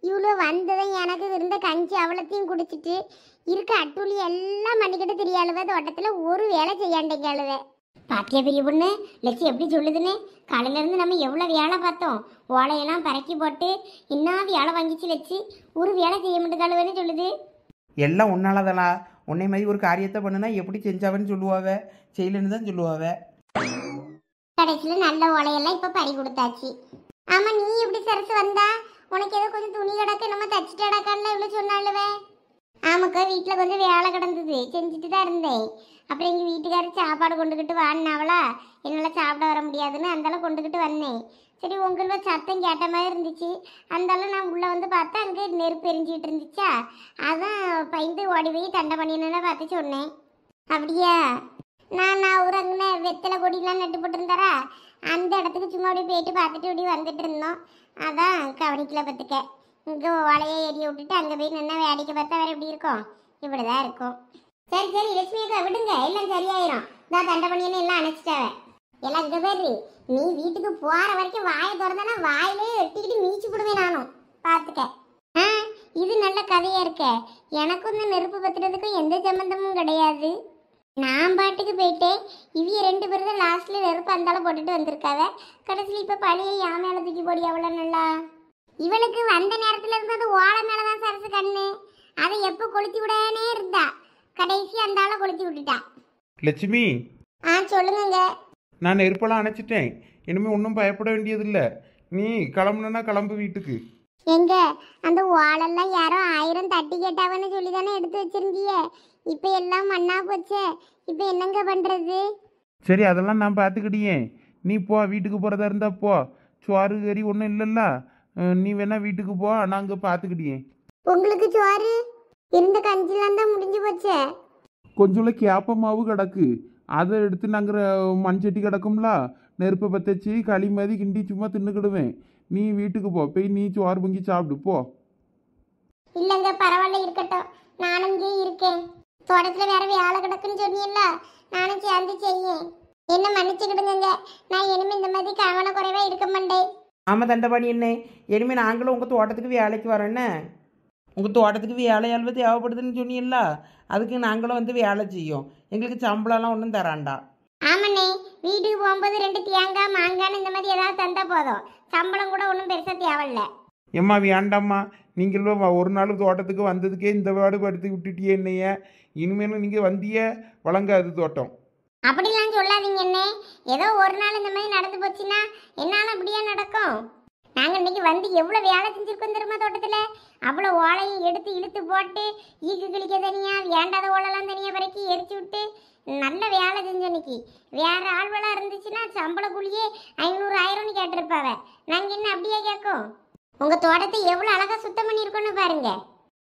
இவ்வளோ வந்ததும் எனக்கு இருந்த கஞ்சி அவ்வளோத்தையும் குடிச்சிட்டு இருக்க அட்டூழி எல்லாம் பண்ணிக்கிட்டு தெரியாளுவ. தோட்டத்தில் ஒரு வேலை செய்யாண்டேங்க அழுவே. பாத்தியா பெரிய பொண்ணு லட்சி எப்படி சொல்லுதுன்னு? காலையிலேருந்து நம்ம எவ்வளோ வேலை பார்த்தோம். ஓலையெல்லாம் பறக்கி போட்டு இன்னும் வேலை வாங்கிச்சு வச்சு ஒரு வேலை செய்ய மாட்டேங்காளுவேன்னு சொல்லுது. எல்லாம் உன்னாலதலா. உன்னை மாதிரி ஒரு காரியத்தை பண்ணுனா எப்படி செஞ்சாவன்னு சொல்லுவாவ, செய்யலன்னு தான் சொல்லுவாவ. கடைசியில் நல்ல ஓலையெல்லாம் இப்போ பறி கொடுத்தாச்சு. ஆமாம், நீ எப்படி சரசு வந்தா? உனக்கு ஏதோ கொஞ்சம் துணி கிடக்கு நம்ம தச்சுட்டு கிடக்கான்ல இவ்வளோ சொன்னாலுவே. ஆமாக்கா, வீட்டில் கொஞ்சம் வேலை கிடந்தது, செஞ்சுட்டு தான் இருந்தேன். அப்புறம் எங்கள் வீட்டுக்காரர் சாப்பாடு கொண்டுக்கிட்டு வாடினாவளா, என்னால் சாப்பிட வர முடியாதுன்னு அந்தாலும் கொண்டுக்கிட்டு வந்தேன். சரி உங்களோட சத்தம் கேட்ட மாதிரி இருந்துச்சு. அந்தாலும் நான் உள்ளே வந்து பார்த்தா அங்கே நெருப்பு எரிஞ்சிக்கிட்டு இருந்துச்சா, அதான் பயந்து ஓடி போய் தண்டை பண்ணினேன்னு பார்த்து சொன்னேன். அப்படியா? நான் ஒரு அங்கே வெத்தலை கொடிலாம் நட்டு போட்டுருந்தாரா, அந்த இடத்துக்கு சும்மா அப்படியே போயிட்டு பார்த்துட்டு இப்படி வந்துட்டு இருந்தோம். அதான் கவனிக்கல பார்த்துக்க. இங்கே ஓலையை எரிய விட்டுட்டு அங்கே போய் நின்று வேடிக்கை பார்த்தா வேறு எப்படி இருக்கும்? இப்படி தான் இருக்கும். சரி சரி லட்சுமி அக்கா விடுங்க, எல்லாம் சரியாயிரும். நான் தண்டை பண்ணியன்னு எல்லாம் அணைச்சிட்டாவே. எல்லாம் இங்கே பேரு நீ வீட்டுக்கு போகிற வரைக்கும் வாயை திறந்தானா வாயிலே வெட்டிக்கிட்டு மீச்சு விடுவேன் நானும், பார்த்துக்க. ஆ, இது நல்ல கதையாக இருக்க. எனக்கும் இந்த நெருப்பு பத்துறதுக்கும் எந்த சம்மந்தமும் கிடையாது. நான் பாட்டுக்கு போயிட்டேன். இவிய 2 பேரும் தான் லாஸ்ட்ல நெருப்பு அந்தாலும் போட்டுட்டு வந்திருக்காவ. கடைசியில் இப்போ பழைய யாமையால தூக்கி போடி அவ்வளோ நல்லா. இவளுக்கு வந்த நேரத்துல இருந்து அது ஓலை மேலதான் சரசு கண்ணு. அதை எப்போ கொளுத்தி விடனே இருந்தா, கடைசி அந்தால கொளுத்தி விட்டுட்டா. லட்சுமி, சொல்லுங்க. நான் நெருப்பெல்லாம் அணைச்சிட்டேன். இனிமே ஒன்றும் பயப்பட வேண்டியதில்லை. நீ கிளம்புனா கிளம்பு வீட்டுக்கு. எங்க அந்த ஓலெல்லாம் யாரோ 1000 தட்டி கேட்டாவன்னு சொல்லி தானே எடுத்து வச்சிருந்தீங்க. இப்போ எல்லாம் மண்ணா போச்சே, இப்போ என்னங்க பண்றது? சரி, அதெல்லாம் நான் பார்த்துக்கிட்டியே. நீ போ, வீட்டுக்கு போகிறதா இருந்தா போ. சோறு கறி ஒன்றும் இல்லைல்ல, நீ வேணா வீட்டுக்கு போ, நாங்கள் பார்த்துக்கிட்டியே. உங்களுக்கு சோறு இருந்த கஞ்சிலாம் தான் முடிஞ்சு போச்சே. கொஞ்சம் கேப்ப மாவு கிடக்கு, அதை எடுத்து நாங்கள் மண்சட்டி கிடக்கும்ல, நெருப்பை பற்றச்சி களி மாதிரி கிண்டி சும்மா தின்னுக்கிடுவேன். நீ வீட்டுக்கு போ, போய் நீ சோறு பொங்கி சாப்பிடு போ. இல்லைங்க பரவாயில்ல, இருக்கட்டும். நானும் இங்கே இருக்கேன். தோட்டத்தில் வேற வேலை கிடக்குன்னு சொன்னீங்கல்ல, நானும் சேர்ந்து செய்யேன். என்ன மன்னிச்சுக்கிடுங்க, நான் இனிமே இந்த மாதிரி கவன குறைவா இருக்க மாட்டேன். ஆமாம் தண்டபாணி என்ன, இனிமேல் நாங்களும் உங்கள் தோட்டத்துக்கு வேலைக்கு வரோன்னே. உங்கள் தோட்டத்துக்கு வேலையாள்வ தேவைப்படுதுன்னு சொன்னீங்களா, அதுக்கு நாங்களும் வந்து வேலை செய்யும். எங்களுக்கு சம்பளம்லாம் ஒன்றும் தராண்டா. ஆமாண்ணே, வீட்டுக்கு போகும்போது 2 தேங்காய் மாங்கான்னு இந்த மாதிரி ஏதாவது தந்தா போதும். சம்பளம் கூட ஒன்றும் பெருசாக தேவையில்ல. ஏம்மா வேண்டாம்மா, நீங்களும் ஒரு நாள் தோட்டத்துக்கு வந்ததுக்கே இந்த பாடு படுத்து விட்டுட்டியே என்னைய. இனிமேலும் நீங்கள் வந்திய வழங்காது தோட்டம். அப்படிலாம் சொல்லாதீங்க அண்ணே. ஏதோ ஒரு நாள் இந்த மாதிரி நடந்து போச்சுன்னா என்னால் அப்படியே நடக்கும். நாங்கள் இன்னைக்கு வந்து எவ்வளோ வேலை செஞ்சுருக்கோம் தெரியுமா தோட்டத்தில். அவ்வளோ ஓலையும் எடுத்து இழுத்து போட்டு ஈக்கு கிளிக்க தனியாக, வேண்டாத ஓலைலாம் தனியாக பறக்கி எரிச்சு விட்டு நல்ல வேலை செஞ்சோம் இன்னைக்கு. வேற ஆள்வெல்லாம் இருந்துச்சுன்னா சம்பள கூலியே 500 1000ன்னு கேட்டிருப்பாவ. நாங்கள் என்ன அப்படியே கேட்கும்? உங்கள் தோட்டத்தை எவ்வளோ அழகாக சுத்தம் பண்ணியிருக்கோன்னு பாருங்க.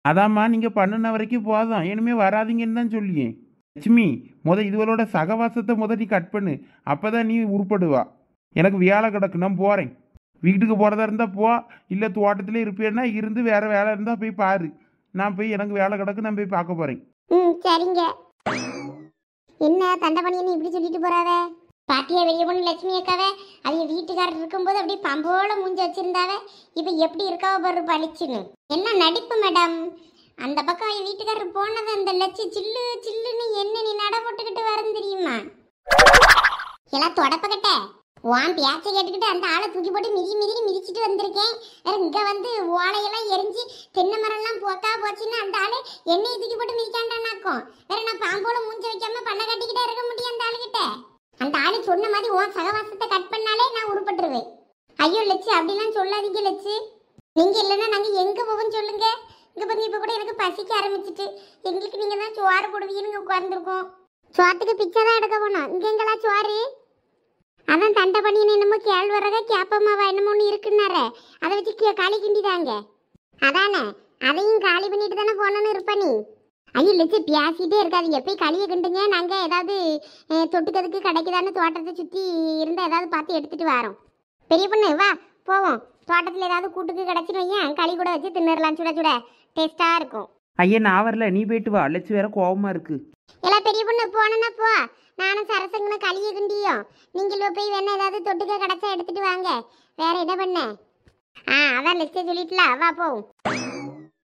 அதாம்மா, நீங்கள் பண்ணின வரைக்கும் போதும், இனிமேல் வராதிங்கன்னு தான் சொல்லியேன். லட்சுமி, இதுவளோட சகவாசத்தை நீ கட் பண்ணு, அப்போ தான் நீ உருப்படுவா. எனக்கு வேலை கிடக்கு, நான் போகிறேன். வீட்டுக்கு போகிறதா இருந்தால் போ, இல்லை தோட்டத்திலே இருப்பேன்னா இருந்து வேறு வேலை இருந்தால் போய் பாரு. நான் போய் எனக்கு வேலை கிடக்கு, நான் போய் பார்க்க போகிறேன். சரிங்க. என்ன தண்டபணியன்னு இப்படி சொல்லிட்டு போறாவே? பாட்டியா வெளிய பொண்ணு லட்சுமி அக்காவே, அவங்க வீட்டுக்காரர் இருக்கும்போது அப்படியே பம்போல மூஞ்சி வச்சிருந்தாவே, இப்போ எப்படி இருக்காவ பாரு பளிச்சுன்னு. என்ன நடிப்பு மேடம். அந்த பக்கம் அவங்க வீட்டுக்காரர் போனது அந்த லட்சி சில்லு சில்லுன்னு என்ன நீ நட போட்டுக்கிட்டு வரன்னு தெரியுமா? எல்லாம் தொடப்பக்கிட்ட உன் பேச்சை கேட்டுக்கிட்டு அந்த ஆளை தூக்கி போட்டு மிதிச்சிட்டு வந்திருக்கேன். வேற இங்க வந்து ஓலையெல்லாம் எரிஞ்சு தென்னை மரம்லாம் போக்கா போச்சுன்னு அந்த ஆளு எண்ணெயை தூக்கி போட்டு மிதிக்காண்டானாக்கும். வேற நான் பாம்போல மூஞ்ச வைக்காம பண்ண கட்டிக்கிட்டே இருக்க முடியும் அந்த ஆளுகிட்ட. அந்த ஆளு சொன்ன மாதிரி உன் சகவாசத்தை கட் பண்ணாலே நான் உருப்பட்டுருவேன். ஐயோ லட்சு, அப்படிலாம் சொல்லாதீங்க லட்சு. நீங்க இல்லைன்னா நாங்க எங்க போவோம்னு சொல்லுங்க. இங்க பாருங்க, இப்ப கூட எனக்கு பசிக்க ஆரம்பிச்சிட்டு. எங்களுக்கு நீங்க தான் சோறு போடுவீங்கன்னு உட்கார்ந்துருக்கோம். சோத்துக்கு பிச்சை தான் எடுக்க போனோம். இங்க எங்களா சோறு? அதான் தண்டை பண்ணின்னு என்னமோ கேழ்வரக கேப்பமாவா என்னமோ ஒன்று இருக்குன்னாரே, அதை வச்சு களி கிண்டிதாங்க. அதானே, அதையும் காலி பண்ணிட்டு தானே போனோன்னு இருப்ப நீ. ஐயோ லட்சு, பேசிட்டே இருக்காதீங்க, போய் களியை கிண்டுங்க. நாங்கள் ஏதாவது தொட்டுக்கிறதுக்கு கிடைக்குதான்னு தோட்டத்தை சுற்றி இருந்தால் ஏதாவது பார்த்து எடுத்துகிட்டு வரோம். பெரிய பொண்ணு வா போவோம். தோட்டத்தில் ஏதாவது கூட்டுக்கு கிடச்சின்னு வையன், களி கூட வச்சு தின்னுடலாம். சுட சுட டேஸ்ட்டாக இருக்கும். ஐயா நான் வரல, நீ போயிட்டு வா. லட்சு வேற கோவமாக இருக்கு. எல்லாம் பெரிய பொண்ணு போனா போ. நானும் சரசங்கன களிய கிண்டியும் நீங்களும் போய் வேணா ஏதாவது தொட்டுக்க கிடைச்சா எடுத்துட்டு வாங்க. வேற என்ன பண்ண? அதான் லிஸ்ட் சொல்லிட்டுல, வா போ.